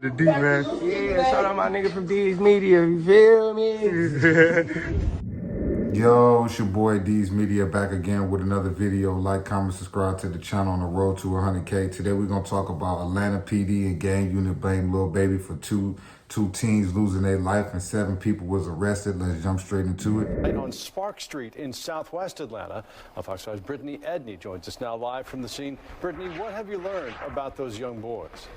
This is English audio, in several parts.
The D, man. Yeah, shout out my nigga from D's Media, you feel me? Yo, it's your boy D's Media back again with another video. Like, comment, subscribe to the channel on the road to 100K. Today we're going to talk about Atlanta PD and gang unit blame Lil Baby for two teens losing their life and 7 people was arrested. Let's jump straight into it. On Spark Street in southwest Atlanta, Fox 5's Brittany Edney joins us now live from the scene. Brittany, what have you learned about those young boys?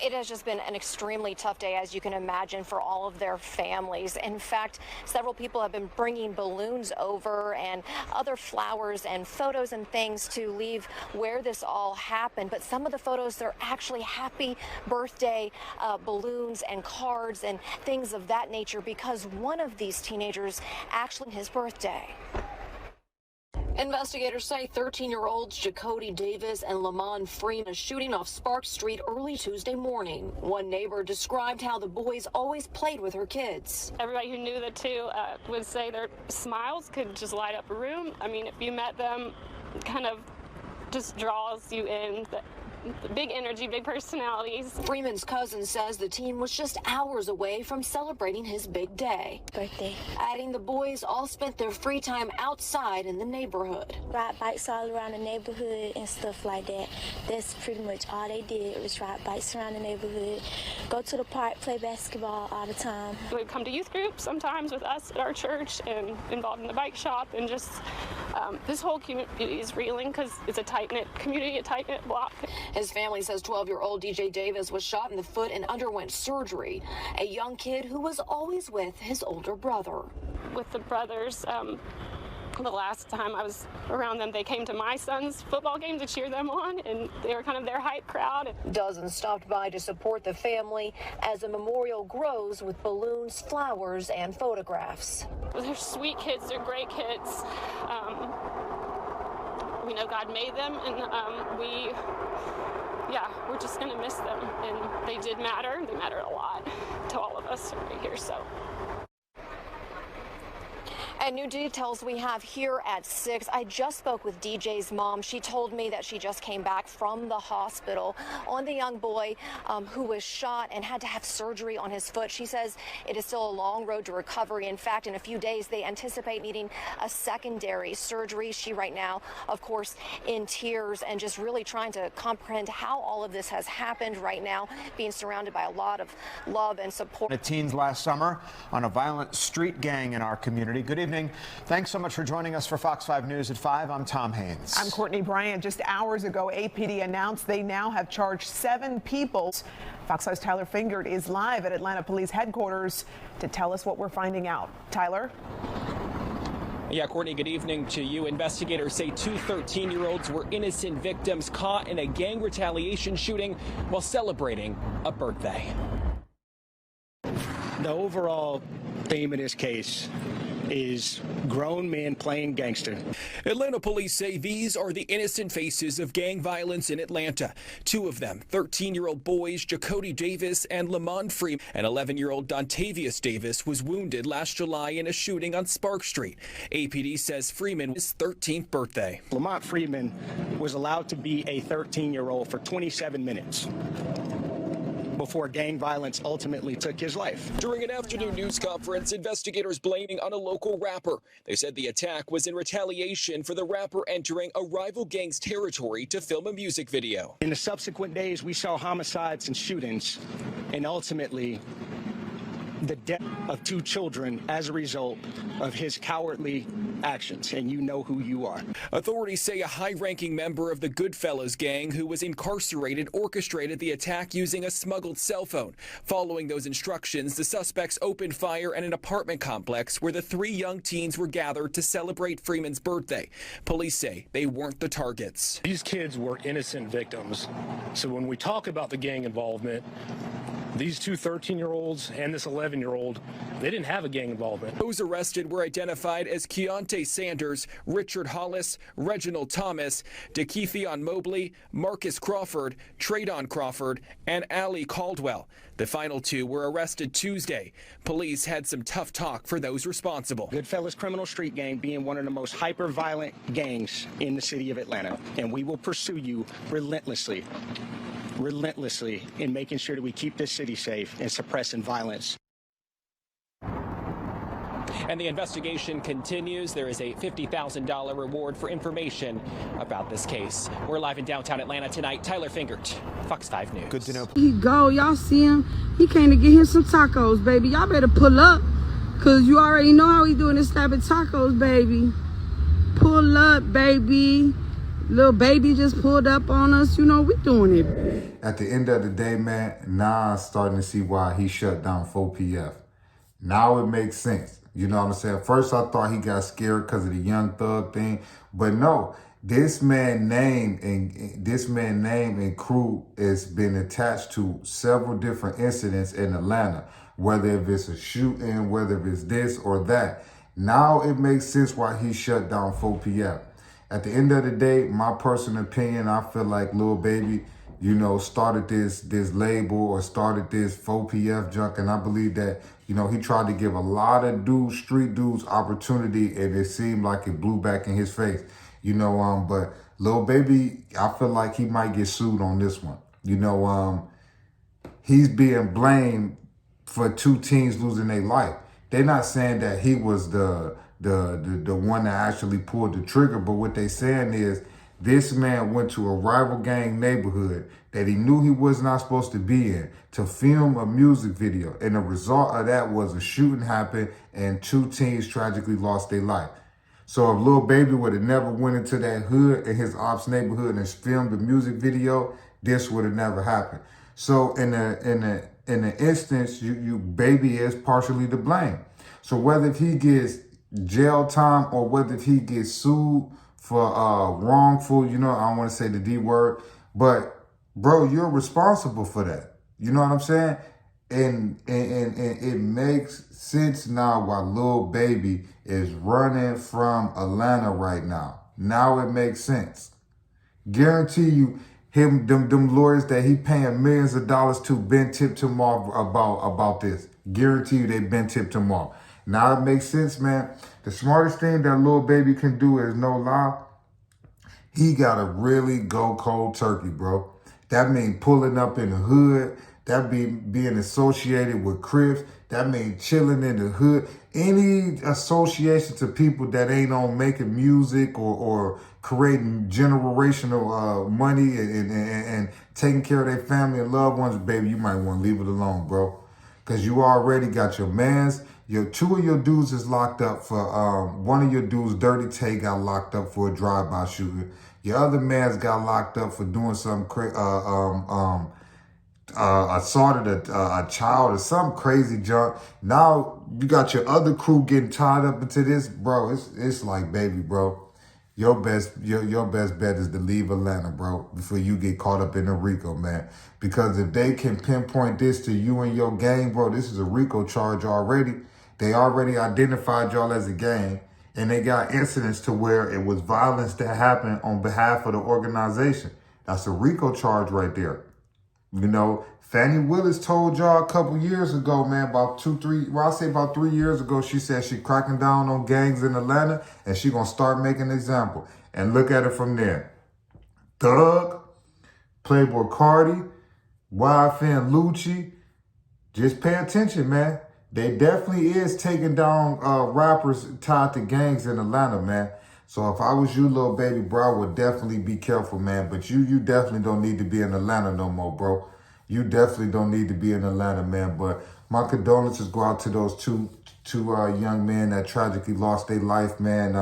It has just been an extremely tough day, as you can imagine, for all of their families. In fact, several people have been bringing balloons over and other flowers and photos and things to leave where this all happened. But some of the photos, they're actually happy birthday balloons and cards and things of that nature because one of these teenagers actually his birthday. Investigators say 13-year-olds Jacody Davis and Lamont Freeman shooting off Spark Street early Tuesday morning. One neighbor described how the boys always played with her kids. Everybody who knew the two would say their smiles could just light up a room. I mean, if you met them, it kind of just draws you in. Big energy, big personalities. Freeman's cousin says the teen was just hours away from celebrating his big day. Birthday. Adding the boys all spent their free time outside in the neighborhood. Ride bikes all around the neighborhood and stuff like that. That's pretty much all they did was ride bikes around the neighborhood, go to the park, play basketball all the time. We'd come to youth groups sometimes with us at our church and involved in the bike shop, and just this whole community is reeling because it's a tight-knit community, a tight-knit block. His family says 12-year-old DJ Davis was shot in the foot and underwent surgery. A young kid who was always with his older brother. With the brothers, the last time I was around them, they came to my son's football game to cheer them on, and they were kind of their hype crowd. Dozens stopped by to support the family as a memorial grows with balloons, flowers, and photographs. They're sweet kids, they're great kids. We know God made them, and we're just going to miss them. And they did matter. They mattered a lot to all of us right here, so. And new details we have here at 6. I just spoke with DJ's mom. She told me that she just came back from the hospital on the young boy who was shot and had to have surgery on his foot. She says it is still a long road to recovery. In fact, in a few days, they anticipate needing a secondary surgery. She right now, of course, in tears and just really trying to comprehend how all of this has happened right now, being surrounded by a lot of love and support. The teens last summer on a violent street gang in our community. Good evening. Thanks so much for joining us for Fox 5 News at 5. I'm Tom Haynes. I'm Courtney Bryant. Just hours ago, APD announced they now have charged 7 people. Fox 5's Tyler Fingert is live at Atlanta Police Headquarters to tell us what we're finding out. Tyler? Yeah, Courtney, good evening to you. Investigators say 2 13-year-olds were innocent victims caught in a gang retaliation shooting while celebrating a birthday. The overall theme of this case is grown men playing gangster. Atlanta police say these are the innocent faces of gang violence in Atlanta. 2 of them, 13-year-old boys Jacody Davis and Lamont Freeman. And 11-year-old Dontavius Davis was wounded last July in a shooting on Spark Street. APD says Freeman was his 13th birthday. Lamont Freeman was allowed to be a 13-year-old for 27 minutes before gang violence ultimately took his life. During an afternoon news conference, investigators blaming on a local rapper. They said the attack was in retaliation for the rapper entering a rival gang's territory to film a music video. In the subsequent days, we saw homicides and shootings, and ultimately the death of 2 children as a result of his cowardly actions, and you know who you are. Authorities say a high-ranking member of the Goodfellas gang who was incarcerated orchestrated the attack using a smuggled cell phone. Following those instructions, the suspects opened fire at an apartment complex where the 3 young teens were gathered to celebrate Freeman's birthday. Police say they weren't the targets. These kids were innocent victims. So when we talk about the gang involvement, these 2 13-year-olds and this 11-year-old, they didn't have a gang involvement. Those arrested were identified as Keontae Sanders, Richard Hollis, Reginald Thomas, DeKeithion Mobley, Marcus Crawford, Tradon Crawford, and Allie Caldwell. The final 2 were arrested Tuesday. Police had some tough talk for those responsible. Goodfellas Criminal Street Gang being one of the most hyper-violent gangs in the city of Atlanta, and we will pursue you relentlessly relentlessly in making sure that we keep this city safe and suppressing violence. And the investigation continues. There is a $50,000 reward for information about this case. We're live in downtown Atlanta tonight. Tyler Fingert, Fox 5 News. Good to know. He go, y'all see him. He came to get him some tacos, baby. Y'all better pull up, cause you already know how he doing this snapping tacos, baby. Pull up, baby. Lil Baby just pulled up on us. You know, we doing it. At the end of the day, man, now I'm starting to see why he shut down 4PF. Now it makes sense. You know what I'm saying? First, I thought he got scared because of the Young Thug thing. But no, this man name and crew has been attached to several different incidents in Atlanta. Whether if it's a shooting, whether if it's this or that. Now it makes sense why he shut down 4PF. At the end of the day, my personal opinion, I feel like Lil Baby, you know, started this label or started this 4PF junk. And I believe that, you know, he tried to give a lot of dudes, street dudes, opportunity, and it seemed like it blew back in his face. You know, but Lil Baby, I feel like he might get sued on this one. You know, he's being blamed for 2 teens losing their life. They're not saying that he was the one that actually pulled the trigger, but what they saying is this man went to a rival gang neighborhood that he knew he was not supposed to be in to film a music video. And the result of that was a shooting happened and 2 teens tragically lost their life. So if Lil Baby would have never went into that hood in his ops neighborhood and filmed a music video, this would have never happened. So in the instance, you Baby is partially to blame. So whether if he gets jail time or whether if he gets sued for wrongful, you know, I don't want to say the D word, but bro, you're responsible for that. You know what I'm saying? And it makes sense now why Lil Baby is running from Atlanta right now. Now it makes sense. Guarantee you, them lawyers that he paying millions of dollars to been tipped him off about this. Guarantee you they been tipped him off. Now it makes sense, man. The smartest thing that Lil Baby can do is no lie. He gotta really go cold turkey, bro. That mean pulling up in the hood. That mean being associated with Crips. That mean chilling in the hood. Any association to people that ain't on making music or creating generational money and taking care of their family and loved ones, baby, you might want to leave it alone, bro. Because you already got your mans. 2 of your dudes is locked up for, one of your dudes, Dirty Tay, got locked up for a drive-by shooting. Your other man's got locked up for doing some assaulted a child or some crazy junk. Now you got your other crew getting tied up into this, bro. It's like, baby, bro, your best bet is to leave Atlanta, bro, before you get caught up in a RICO, man. Because if they can pinpoint this to you and your gang, bro, this is a RICO charge already. They already identified y'all as a gang, and they got incidents to where it was violence that happened on behalf of the organization. That's a RICO charge right there. You know, Fannie Willis told y'all a couple years ago, man, about 3 years ago, she said she cracking down on gangs in Atlanta and she gonna start making an example. And look at it from there. Thug, Playboy Cardi, YFN Lucci, just pay attention, man. They definitely is taking down rappers tied to gangs in Atlanta, man. So if I was you, Lil Baby, bro, I would definitely be careful, man. But you definitely don't need to be in Atlanta no more, bro. You definitely don't need to be in Atlanta, man. But my condolences go out to those two young men that tragically lost their life, man.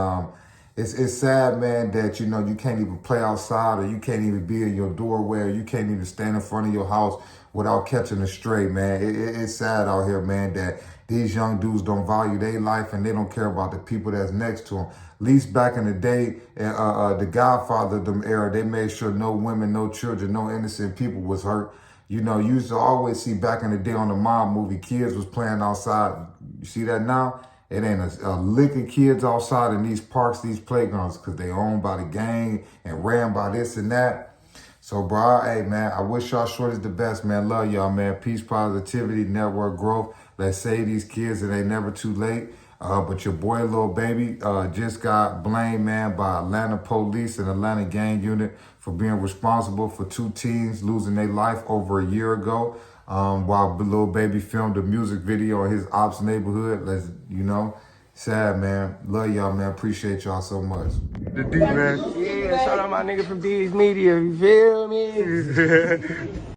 It's sad, man, that, you know, you can't even play outside or you can't even be in your doorway or you can't even stand in front of your house without catching a stray, man. It's sad out here, man, that these young dudes don't value their life and they don't care about the people that's next to them. At least back in the day, the Godfather of them era, they made sure no women, no children, no innocent people was hurt. You know, you used to always see back in the day on the mob movie, kids was playing outside. You see that now? It ain't a lick of kids outside in these parks, these playgrounds, because they owned by the gang and ran by this and that. So, bro, hey, man, I wish y'all shorties the best, man. Love y'all, man. Peace, positivity, network growth. Let's save these kids. It ain't never too late. But your boy Lil Baby just got blamed, man, by Atlanta police and Atlanta gang unit for being responsible for 2 teens losing their life over a year ago. While Lil Baby filmed a music video in his ops neighborhood. Let's, sad, man. Love y'all, man. Appreciate y'all so much. The D, man. Yeah, shout out my nigga from D's Media, you feel me?